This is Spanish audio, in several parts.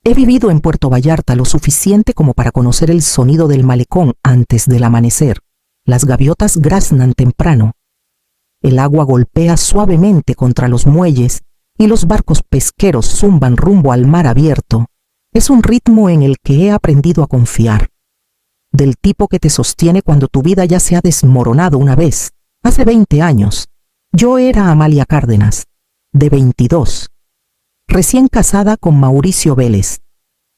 He vivido en Puerto Vallarta lo suficiente como para conocer el sonido del malecón antes del amanecer. Las gaviotas graznan temprano. El agua golpea suavemente contra los muelles y los barcos pesqueros zumban rumbo al mar abierto. Es un ritmo en el que he aprendido a confiar. Del tipo que te sostiene cuando tu vida ya se ha desmoronado una vez. Hace 20 años. Yo era Amalia Cárdenas, de 22. Recién casada con Mauricio Vélez.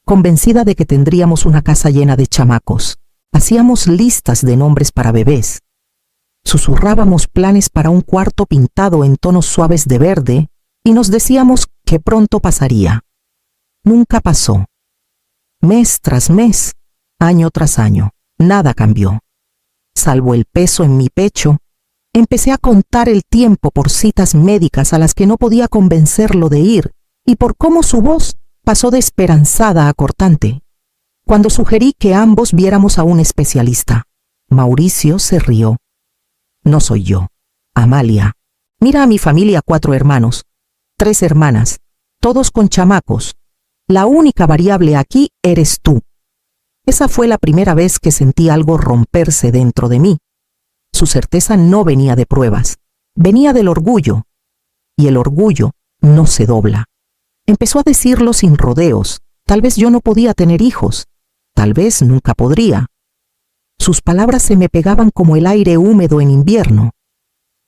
Convencida de que tendríamos una casa llena de chamacos. Hacíamos listas de nombres para bebés. Susurrábamos planes para un cuarto pintado en tonos suaves de verde y nos decíamos que pronto pasaría. Nunca pasó. Mes tras mes, año tras año, nada cambió. Salvo el peso en mi pecho, empecé a contar el tiempo por citas médicas a las que no podía convencerlo de ir y por cómo su voz pasó de esperanzada a cortante. Cuando sugerí que ambos viéramos a un especialista, Mauricio se rió. No soy yo, Amalia. Mira a mi familia, 4 hermanos, 3 hermanas, todos con chamacos. La única variable aquí eres tú. Esa fue la primera vez que sentí algo romperse dentro de mí. Su certeza no venía de pruebas, venía del orgullo. Y el orgullo no se dobla. Empezó a decirlo sin rodeos. Tal vez yo no podía tener hijos. Tal vez nunca podría. Sus palabras se me pegaban como el aire húmedo en invierno.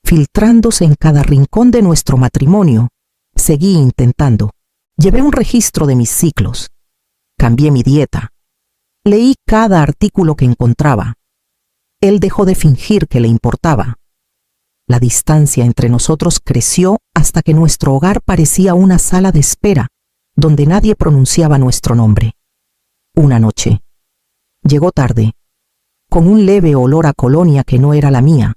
Filtrándose en cada rincón de nuestro matrimonio, seguí intentando. Llevé un registro de mis ciclos. Cambié mi dieta. Leí cada artículo que encontraba. Él dejó de fingir que le importaba. La distancia entre nosotros creció hasta que nuestro hogar parecía una sala de espera, donde nadie pronunciaba nuestro nombre. Una noche. Llegó tarde, con un leve olor a colonia que no era la mía.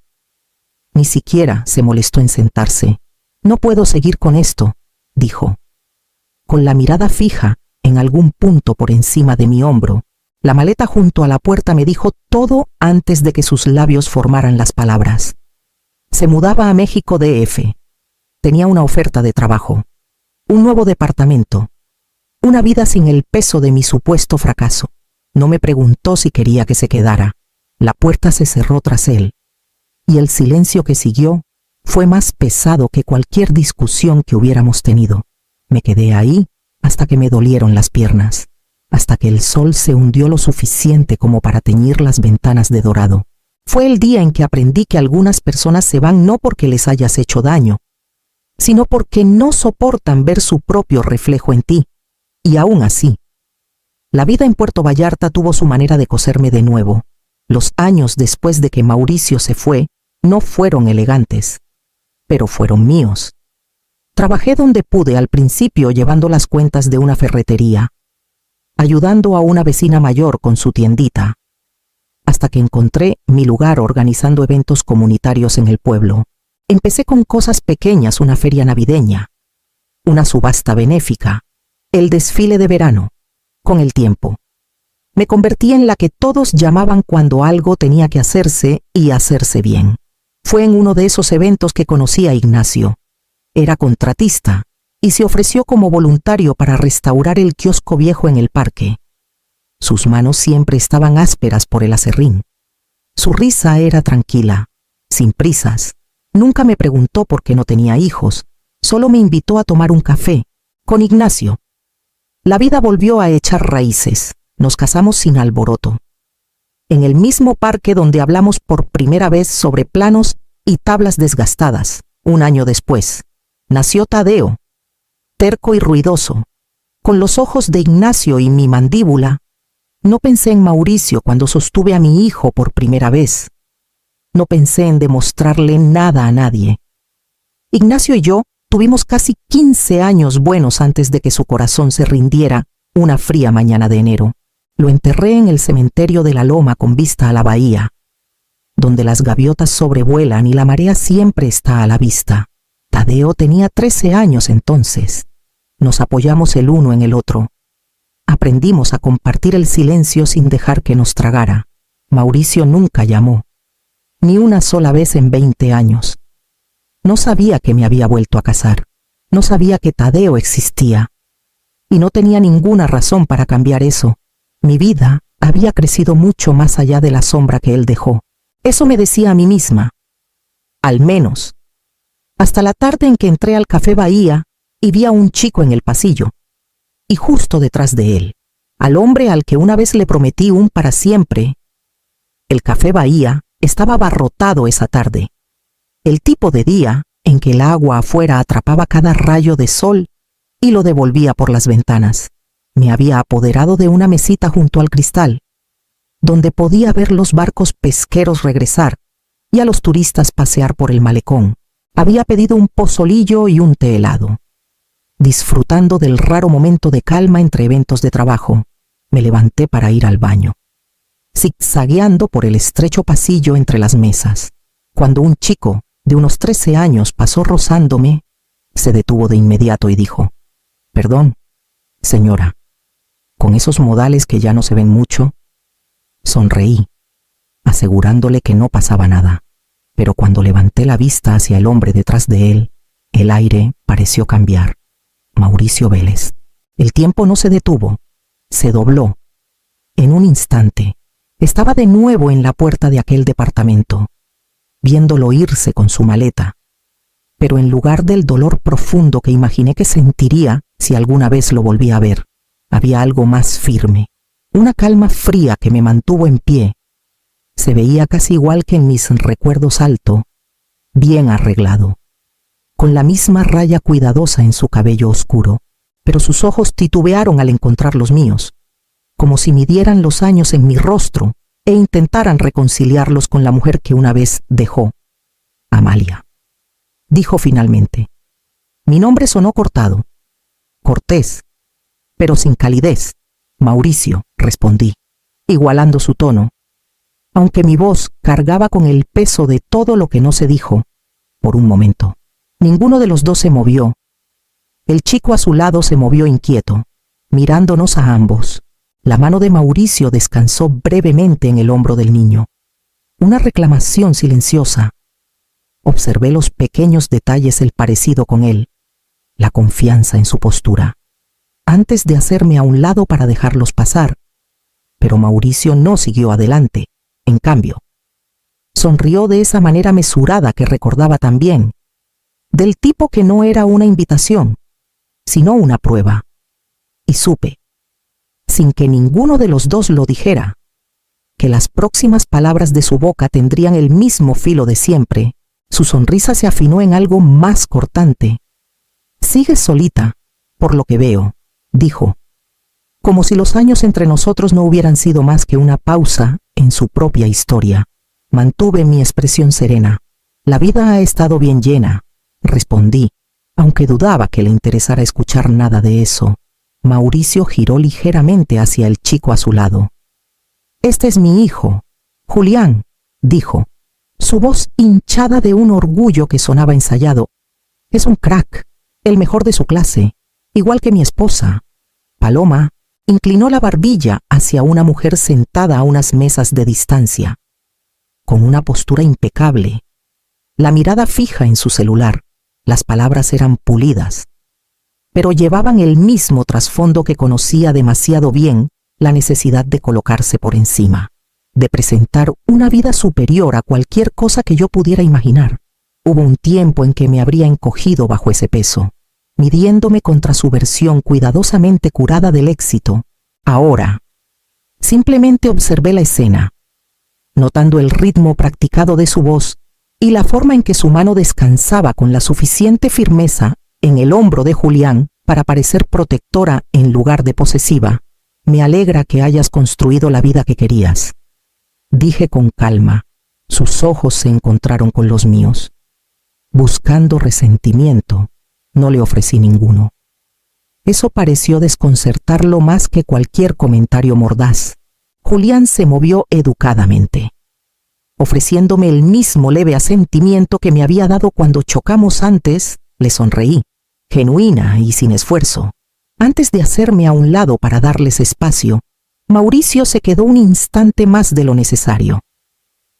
Ni siquiera se molestó en sentarse. No puedo seguir con esto, dijo. Con la mirada fija en algún punto por encima de mi hombro, la maleta junto a la puerta me dijo todo antes de que sus labios formaran las palabras. Se mudaba a México DF. Tenía una oferta de trabajo, un nuevo departamento, una vida sin el peso de mi supuesto fracaso. No me preguntó si quería que se quedara. La puerta se cerró tras él, y el silencio que siguió fue más pesado que cualquier discusión que hubiéramos tenido. Me quedé ahí hasta que me dolieron las piernas, hasta que el sol se hundió lo suficiente como para teñir las ventanas de dorado. Fue el día en que aprendí que algunas personas se van no porque les hayas hecho daño, sino porque no soportan ver su propio reflejo en ti. Y aún así, la vida en Puerto Vallarta tuvo su manera de coserme de nuevo. Los años después de que Mauricio se fue no fueron elegantes, pero fueron míos. Trabajé donde pude al principio llevando las cuentas de una ferretería, ayudando a una vecina mayor con su tiendita, hasta que encontré mi lugar organizando eventos comunitarios en el pueblo. Empecé con cosas pequeñas, una feria navideña, una subasta benéfica, el desfile de verano. Con el tiempo, me convertí en la que todos llamaban cuando algo tenía que hacerse y hacerse bien. Fue en uno de esos eventos que conocí a Ignacio. Era contratista y se ofreció como voluntario para restaurar el kiosco viejo en el parque. Sus manos siempre estaban ásperas por el aserrín. Su risa era tranquila, sin prisas. Nunca me preguntó por qué no tenía hijos, solo me invitó a tomar un café con Ignacio. La vida volvió a echar raíces. Nos casamos sin alboroto. En el mismo parque donde hablamos por primera vez sobre planos y tablas desgastadas. Un año después, nació Tadeo, terco y ruidoso, con los ojos de Ignacio y mi mandíbula. No pensé en Mauricio cuando sostuve a mi hijo por primera vez. No pensé en demostrarle nada a nadie. Ignacio y yo tuvimos casi 15 años buenos antes de que su corazón se rindiera una fría mañana de enero. Lo enterré en el cementerio de la Loma con vista a la bahía, donde las gaviotas sobrevuelan y la marea siempre está a la vista. Tadeo tenía 13 años entonces. Nos apoyamos el uno en el otro. Aprendimos a compartir el silencio sin dejar que nos tragara. Mauricio nunca llamó, ni una sola vez en 20 años. No sabía que me había vuelto a casar. No sabía que Tadeo existía. y no tenía ninguna razón para cambiar eso. Mi vida había crecido mucho más allá de la sombra que él dejó. Eso me decía a mí misma. Al menos. Hasta la tarde en que entré al Café Bahía y vi a un chico en el pasillo. Y justo detrás de él, al hombre al que una vez le prometí un para siempre. El Café Bahía estaba abarrotado esa tarde. El tipo de día en que el agua afuera atrapaba cada rayo de sol y lo devolvía por las ventanas. Me había apoderado de una mesita junto al cristal, donde podía ver los barcos pesqueros regresar y a los turistas pasear por el malecón. Había pedido un pozolillo y un té helado. Disfrutando del raro momento de calma entre eventos de trabajo, me levanté para ir al baño, zigzagueando por el estrecho pasillo entre las mesas. Cuando un chico de unos 13 años pasó rozándome, se detuvo de inmediato y dijo: «Perdón, señora», con esos modales que ya no se ven mucho. Sonreí, asegurándole que no pasaba nada, pero cuando levanté la vista hacia el hombre detrás de él, el aire pareció cambiar. Mauricio Vélez. El tiempo no se detuvo, se dobló. En un instante, estaba de nuevo en la puerta de aquel departamento, viéndolo irse con su maleta. Pero en lugar del dolor profundo que imaginé que sentiría si alguna vez lo volvía a ver, había algo más firme, una calma fría que me mantuvo en pie. Se veía casi igual que en mis recuerdos, alto, bien arreglado, con la misma raya cuidadosa en su cabello oscuro, pero sus ojos titubearon al encontrar los míos, como si midieran los años en mi rostro e intentaran reconciliarlos con la mujer que una vez dejó. «Amalia», dijo finalmente. Mi nombre sonó cortado, cortés, pero sin calidez. «Mauricio», respondí, igualando su tono, aunque mi voz cargaba con el peso de todo lo que no se dijo. Por un momento, ninguno de los dos se movió. El chico a su lado se movió inquieto, mirándonos a ambos. La mano de Mauricio descansó brevemente en el hombro del niño. Una reclamación silenciosa. Observé los pequeños detalles del parecido con él, la confianza en su postura, antes de hacerme a un lado para dejarlos pasar. Pero Mauricio no siguió adelante. En cambio, sonrió de esa manera mesurada que recordaba también, del tipo que no era una invitación, sino una prueba. Y supe, sin que ninguno de los dos lo dijera, que las próximas palabras de su boca tendrían el mismo filo de siempre. Su sonrisa se afinó en algo más cortante. «Sigues solita, por lo que veo», dijo, como si los años entre nosotros no hubieran sido más que una pausa en su propia historia. Mantuve mi expresión serena. «La vida ha estado bien llena», respondí, aunque dudaba que le interesara escuchar nada de eso. Mauricio giró ligeramente hacia el chico a su lado. «Este es mi hijo, Julián», dijo, su voz hinchada de un orgullo que sonaba ensayado. «Es un crack, el mejor de su clase, igual que mi esposa». Paloma inclinó la barbilla hacia una mujer sentada a unas mesas de distancia, con una postura impecable, la mirada fija en su celular. Las palabras eran pulidas, pero llevaban el mismo trasfondo que conocía demasiado bien: la necesidad de colocarse por encima, de presentar una vida superior a cualquier cosa que yo pudiera imaginar. Hubo un tiempo en que me habría encogido bajo ese peso, midiéndome contra su versión cuidadosamente curada del éxito. Ahora, simplemente observé la escena, notando el ritmo practicado de su voz y la forma en que su mano descansaba con la suficiente firmeza en el hombro de Julián para parecer protectora en lugar de posesiva. «Me alegra que hayas construido la vida que querías», dije con calma. Sus ojos se encontraron con los míos. Buscando resentimiento, no le ofrecí ninguno. Eso pareció desconcertarlo más que cualquier comentario mordaz. Julián se movió educadamente, ofreciéndome el mismo leve asentimiento que me había dado cuando chocamos antes. Le sonreí, genuina y sin esfuerzo. Antes de hacerme a un lado para darles espacio, Mauricio se quedó un instante más de lo necesario,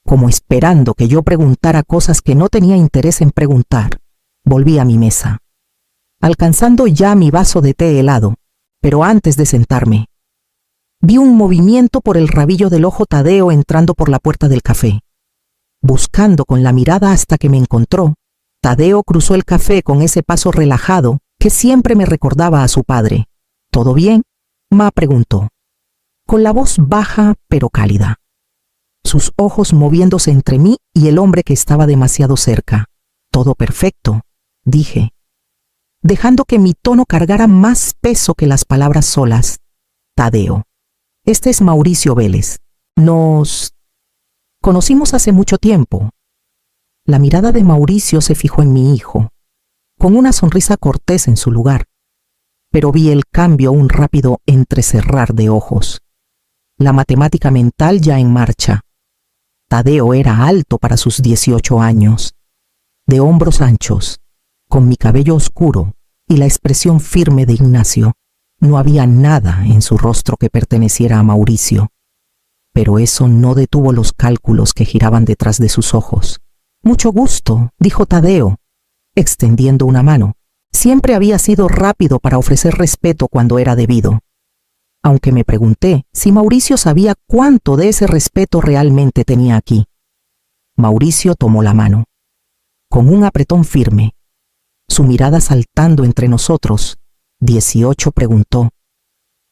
como esperando que yo preguntara cosas que no tenía interés en preguntar. Volví a mi mesa. Alcanzando ya mi vaso de té helado, Pero antes de sentarme, vi un movimiento por el rabillo del ojo Tadeo entrando por la puerta del café. Buscando con la mirada hasta que me encontró, Tadeo cruzó el café con ese paso relajado que siempre me recordaba a su padre. ¿Todo bien?, Ma preguntó, con la voz baja pero cálida. Sus ojos moviéndose entre mí y el hombre que estaba demasiado cerca. Todo perfecto, dije, dejando que mi tono cargara más peso que las palabras solas. Tadeo, este es Mauricio Vélez. Nos conocimos hace mucho tiempo. La mirada de Mauricio se fijó en mi hijo, con una sonrisa cortés en su lugar, pero vi el cambio, un rápido entrecerrar de ojos. La matemática mental ya en marcha. Tadeo era alto para sus 18 años, de hombros anchos, con mi cabello oscuro y la expresión firme de Ignacio. No había nada en su rostro que perteneciera a Mauricio, pero eso no detuvo los cálculos que giraban detrás de sus ojos. Mucho gusto, dijo Tadeo, extendiendo una mano. Siempre había sido rápido para ofrecer respeto cuando era debido, aunque me pregunté si Mauricio sabía cuánto de ese respeto realmente tenía aquí. Mauricio tomó la mano, con un apretón firme, su mirada saltando entre nosotros. 18, preguntó,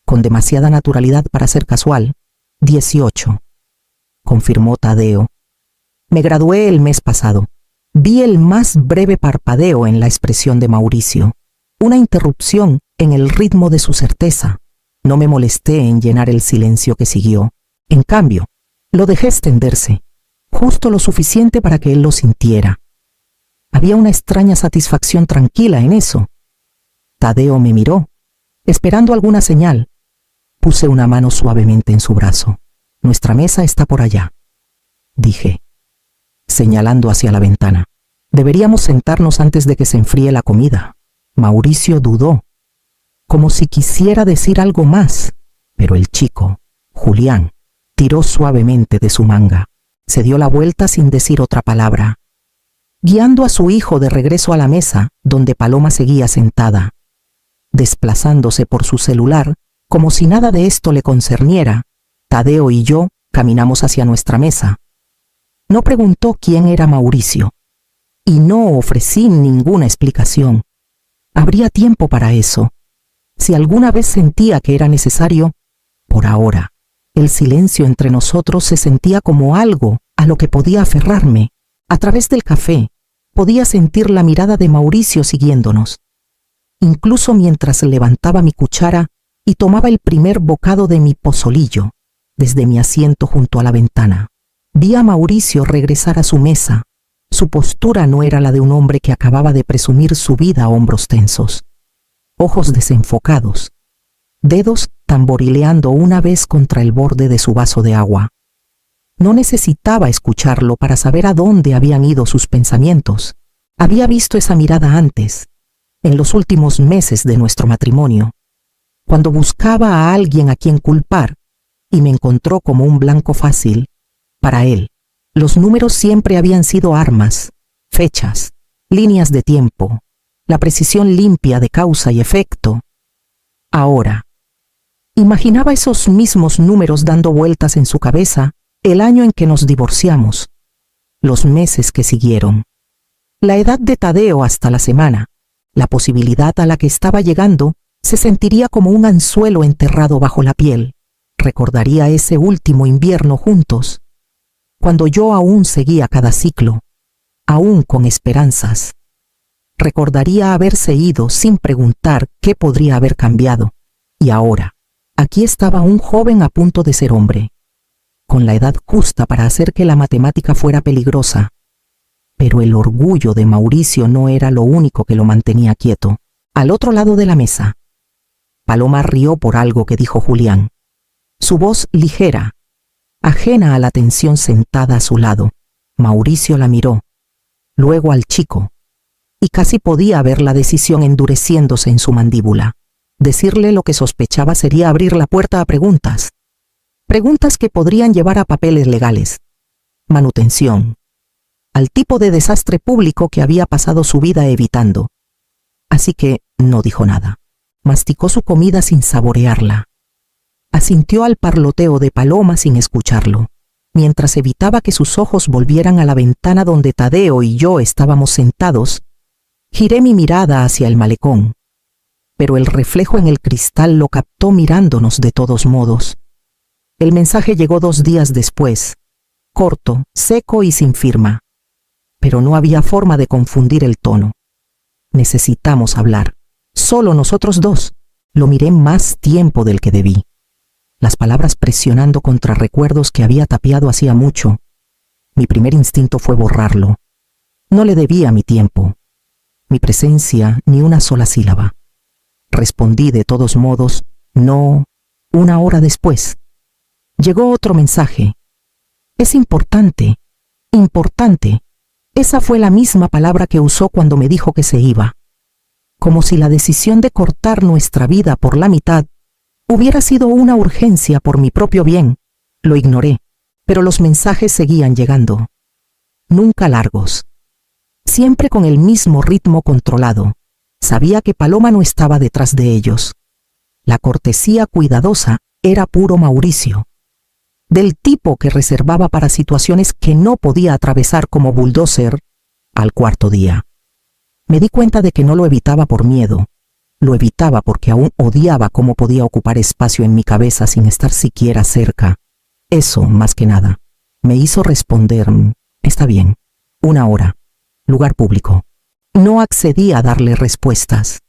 con demasiada naturalidad para ser casual. 18, confirmó Tadeo. Me gradué el mes pasado. Vi el más breve parpadeo en la expresión de Mauricio, una interrupción en el ritmo de su certeza. No me molesté en llenar el silencio que siguió. En cambio, lo dejé extenderse, justo lo suficiente para que él lo sintiera. Había una extraña satisfacción tranquila en eso. Tadeo me miró, esperando alguna señal. Puse una mano suavemente en su brazo. Nuestra mesa está por allá, dije, señalando hacia la ventana. Deberíamos sentarnos antes de que se enfríe la comida. Mauricio dudó, como si quisiera decir algo más, pero el chico, Julián, tiró suavemente de su manga. Se dio la vuelta sin decir otra palabra, guiando a su hijo de regreso a la mesa donde Paloma seguía sentada. Desplazándose por su celular, como si nada de esto le concerniera, Tadeo y yo caminamos hacia nuestra mesa. No preguntó quién era Mauricio, y no ofrecí ninguna explicación. Habría tiempo para eso. Si alguna vez sentía que era necesario, por ahora, el silencio entre nosotros se sentía como algo a lo que podía aferrarme. A través del café, podía sentir la mirada de Mauricio siguiéndonos. Incluso mientras levantaba mi cuchara y tomaba el primer bocado de mi pozolillo, desde mi asiento junto a la ventana, vi a Mauricio regresar a su mesa. Su postura no era la de un hombre que acababa de presumir su vida a hombros tensos. Ojos desenfocados, dedos tamborileando una vez contra el borde de su vaso de agua. No necesitaba escucharlo para saber a dónde habían ido sus pensamientos. Había visto esa mirada antes, en los últimos meses de nuestro matrimonio, cuando buscaba a alguien a quien culpar y me encontró como un blanco fácil. Para él, los números siempre habían sido armas, fechas, líneas de tiempo, la precisión limpia de causa y efecto. Ahora, imaginaba esos mismos números dando vueltas en su cabeza el año en que nos divorciamos, los meses que siguieron, la edad de Tadeo hasta la semana, la posibilidad a la que estaba llegando se sentiría como un anzuelo enterrado bajo la piel. Recordaría ese último invierno juntos, cuando yo aún seguía cada ciclo, aún con esperanzas. Recordaría haberse ido sin preguntar qué podría haber cambiado. Y ahora, aquí estaba un joven a punto de ser hombre, con la edad justa para hacer que la matemática fuera peligrosa. Pero el orgullo de Mauricio no era lo único que lo mantenía quieto. Al otro lado de la mesa, Paloma rió por algo que dijo Julián. Su voz ligera, ajena a la tensión sentada a su lado. Mauricio la miró, luego al chico, y casi podía ver la decisión endureciéndose en su mandíbula. Decirle lo que sospechaba sería abrir la puerta a preguntas. Preguntas que podrían llevar a papeles legales, manutención, al tipo de desastre público que había pasado su vida evitando. Así que no dijo nada. Masticó su comida sin saborearla. Asintió al parloteo de Paloma sin escucharlo, mientras evitaba que sus ojos volvieran a la ventana donde Tadeo y yo estábamos sentados. Giré mi mirada hacia el malecón, pero el reflejo en el cristal lo captó mirándonos de todos modos. El mensaje llegó 2 días después, corto, seco y sin firma, pero no había forma de confundir el tono. Necesitamos hablar, solo nosotros dos. Lo miré más tiempo del que debí, las palabras presionando contra recuerdos que había tapiado hacía mucho. Mi primer instinto fue borrarlo. No le debía mi tiempo, mi presencia, ni una sola sílaba. Respondí de todos modos, no. 1 hora después, llegó otro mensaje. Es importante, importante. Esa fue la misma palabra que usó cuando me dijo que se iba. Como si la decisión de cortar nuestra vida por la mitad hubiera sido una urgencia por mi propio bien. Lo ignoré, pero los mensajes seguían llegando. Nunca largos. Siempre con el mismo ritmo controlado. Sabía que Paloma no estaba detrás de ellos. La cortesía cuidadosa era puro Mauricio. Del tipo que reservaba para situaciones que no podía atravesar como bulldozer. Al 4.º día. Me di cuenta de que no lo evitaba por miedo. Lo evitaba porque aún odiaba cómo podía ocupar espacio en mi cabeza sin estar siquiera cerca. Eso, más que nada, me hizo responder, está bien, 1 hora, lugar público. No accedí a darle respuestas.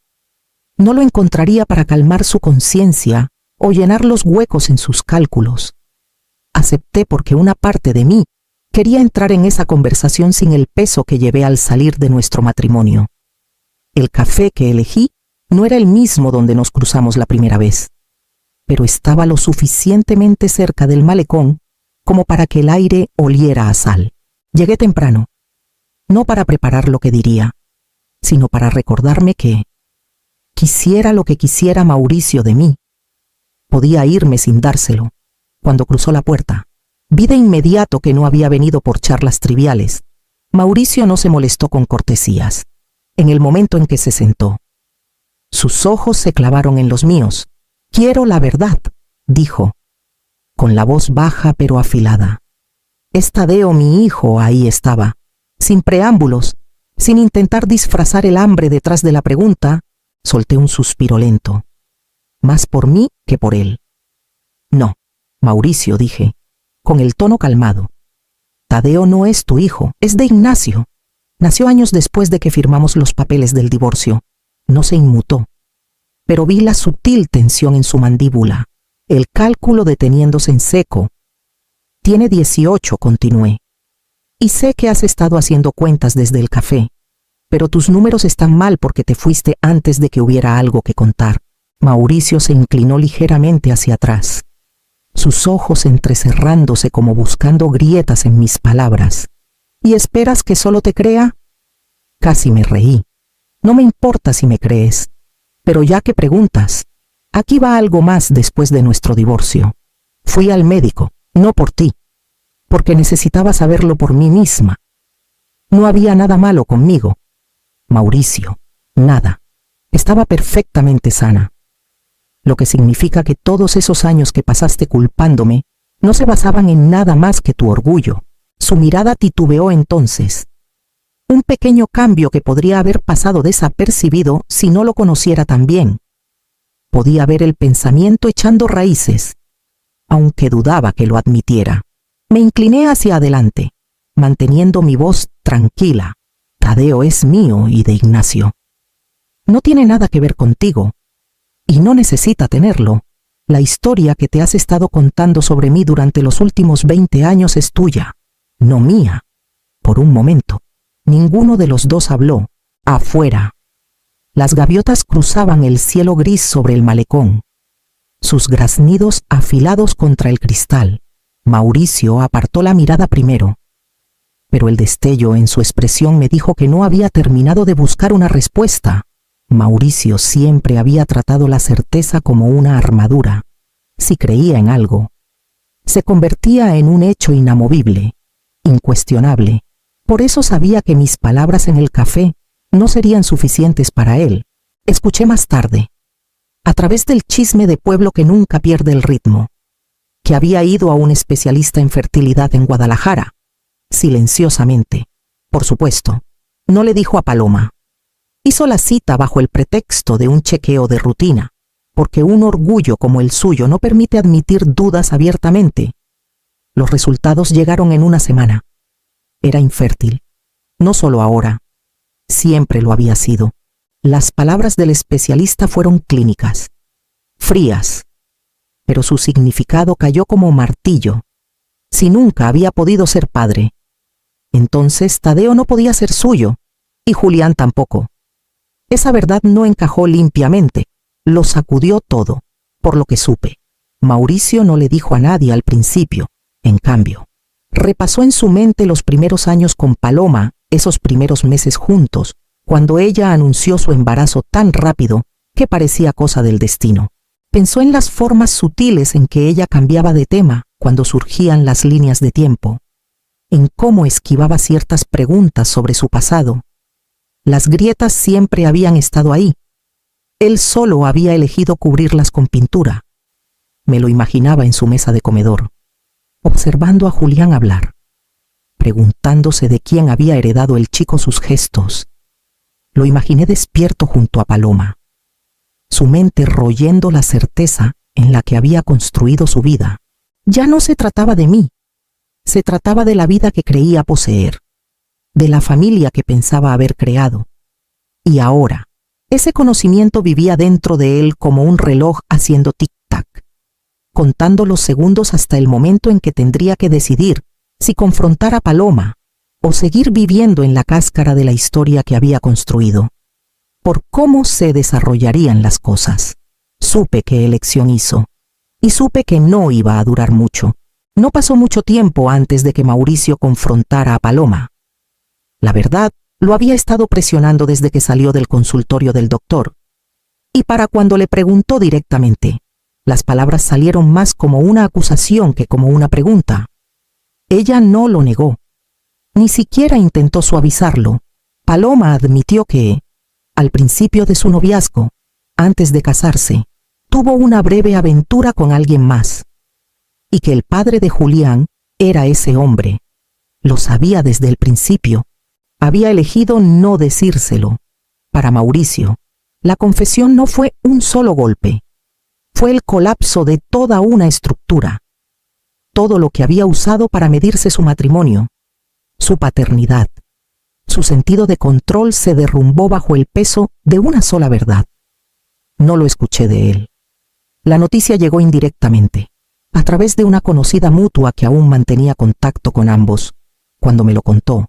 No lo encontraría para calmar su conciencia o llenar los huecos en sus cálculos. Acepté porque una parte de mí quería entrar en esa conversación sin el peso que llevé al salir de nuestro matrimonio. El café que elegí no era el mismo donde nos cruzamos la primera vez, pero estaba lo suficientemente cerca del malecón como para que el aire oliera a sal. Llegué temprano, no para preparar lo que diría, sino para recordarme que, quisiera lo que quisiera Mauricio de mí, podía irme sin dárselo. Cuando cruzó la puerta, vi de inmediato que no había venido por charlas triviales. Mauricio no se molestó con cortesías. En el momento en que se sentó, sus ojos se clavaron en los míos. Quiero la verdad, dijo, con la voz baja pero afilada. Es Tadeo, mi hijo, ahí estaba, sin preámbulos, sin intentar disfrazar el hambre detrás de la pregunta. Solté un suspiro lento, más por mí que por él. No, Mauricio, dije, con el tono calmado. Tadeo no es tu hijo, es de Ignacio. Nació años después de que firmamos los papeles del divorcio. No se inmutó, pero vi la sutil tensión en su mandíbula, el cálculo deteniéndose en seco. Tiene 18, continué. Y sé que has estado haciendo cuentas desde el café, pero tus números están mal porque te fuiste antes de que hubiera algo que contar. Mauricio se inclinó ligeramente hacia atrás, sus ojos entrecerrándose como buscando grietas en mis palabras. ¿Y esperas que solo te crea? Casi me reí. No me importa si me crees, pero ya que preguntas, aquí va algo más después de nuestro divorcio. Fui al médico, no por ti, porque necesitaba saberlo por mí misma. No había nada malo conmigo, Mauricio, nada. Estaba perfectamente sana. Lo que significa que todos esos años que pasaste culpándome no se basaban en nada más que tu orgullo. Su mirada titubeó entonces. Un pequeño cambio que podría haber pasado desapercibido si no lo conociera tan bien. Podía ver el pensamiento echando raíces, aunque dudaba que lo admitiera. Me incliné hacia adelante, manteniendo mi voz tranquila. Tadeo es mío y de Ignacio. No tiene nada que ver contigo, y no necesita tenerlo. La historia que te has estado contando sobre mí durante los últimos 20 años es tuya, no mía. Por un momento, ninguno de los dos habló. Afuera, las gaviotas cruzaban el cielo gris sobre el malecón, sus graznidos afilados contra el cristal. Mauricio apartó la mirada primero, pero el destello en su expresión me dijo que no había terminado de buscar una respuesta. Mauricio siempre había tratado la certeza como una armadura. Si creía en algo, se convertía en un hecho inamovible, incuestionable. Por eso sabía que mis palabras en el café no serían suficientes para él. Escuché más tarde. a través del chisme de pueblo que nunca pierde el ritmo, que había ido a un especialista en fertilidad en Guadalajara, silenciosamente, por supuesto. No le dijo a Paloma. Hizo la cita bajo el pretexto de un chequeo de rutina, porque un orgullo como el suyo no permite admitir dudas abiertamente. Los resultados llegaron en una semana. Era infértil. No solo ahora. Siempre lo había sido. Las palabras del especialista fueron clínicas, frías, pero su significado cayó como martillo. Si nunca había podido ser padre, entonces Tadeo no podía ser suyo, y Julián tampoco. Esa verdad no encajó limpiamente, lo sacudió todo, por lo que supe. Mauricio no le dijo a nadie al principio, en cambio. Repasó en su mente los primeros años con Paloma, esos primeros meses juntos, cuando ella anunció su embarazo tan rápido que parecía cosa del destino. Pensó en las formas sutiles en que ella cambiaba de tema cuando surgían las líneas de tiempo, en cómo esquivaba ciertas preguntas sobre su pasado. Las grietas siempre habían estado ahí. Él solo había elegido cubrirlas con pintura. Me lo imaginaba en su mesa de comedor, observando a Julián hablar, preguntándose de quién había heredado el chico sus gestos. Lo imaginé despierto junto a Paloma, su mente royendo la certeza en la que había construido su vida. Ya no se trataba de mí, se trataba de la vida que creía poseer, de la familia que pensaba haber creado. Y ahora, ese conocimiento vivía dentro de él como un reloj haciendo tic-tac, contando los segundos hasta el momento en que tendría que decidir si confrontar a Paloma o seguir viviendo en la cáscara de la historia que había construido. Por cómo se desarrollarían las cosas. Supe qué elección hizo, y supe que no iba a durar mucho. No pasó mucho tiempo antes de que Mauricio confrontara a Paloma. La verdad, lo había estado presionando desde que salió del consultorio del doctor. Y para cuando le preguntó directamente, las palabras salieron más como una acusación que como una pregunta. Ella no lo negó. Ni siquiera intentó suavizarlo. Paloma admitió que, al principio de su noviazgo, antes de casarse, tuvo una breve aventura con alguien más, y que el padre de Julián era ese hombre. Lo sabía desde el principio. Había elegido no decírselo. Para Mauricio, la confesión no fue un solo golpe. Fue el colapso de toda una estructura. Todo lo que había usado para medirse su matrimonio, su paternidad, su sentido de control se derrumbó bajo el peso de una sola verdad. No lo escuché de él. La noticia llegó indirectamente, a través de una conocida mutua que aún mantenía contacto con ambos. Cuando me lo contó,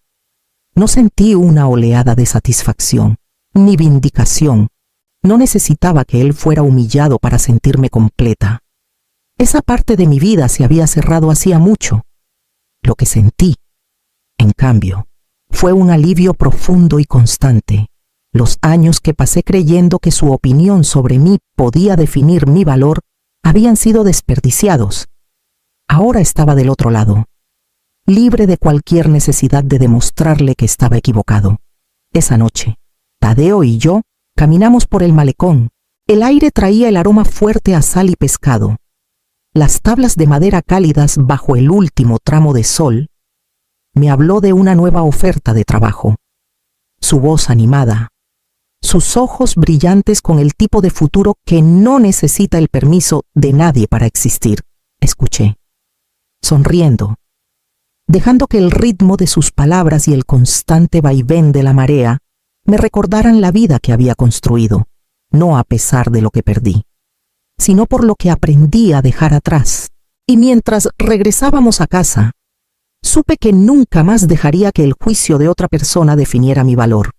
no sentí una oleada de satisfacción, ni vindicación. No necesitaba que él fuera humillado para sentirme completa. Esa parte de mi vida se había cerrado hacía mucho. Lo que sentí, en cambio, fue un alivio profundo y constante. Los años que pasé creyendo que su opinión sobre mí podía definir mi valor habían sido desperdiciados. Ahora estaba del otro lado, libre de cualquier necesidad de demostrarle que estaba equivocado. Esa noche, Tadeo y yo caminamos por el malecón. El aire traía el aroma fuerte a sal y pescado. Las tablas de madera cálidas bajo el último tramo de sol. Me habló de una nueva oferta de trabajo. Su voz animada, sus ojos brillantes con el tipo de futuro que no necesita el permiso de nadie para existir. Escuché, sonriendo, dejando que el ritmo de sus palabras y el constante vaivén de la marea me recordaran la vida que había construido, no a pesar de lo que perdí, sino por lo que aprendí a dejar atrás. Y mientras regresábamos a casa, supe que nunca más dejaría que el juicio de otra persona definiera mi valor.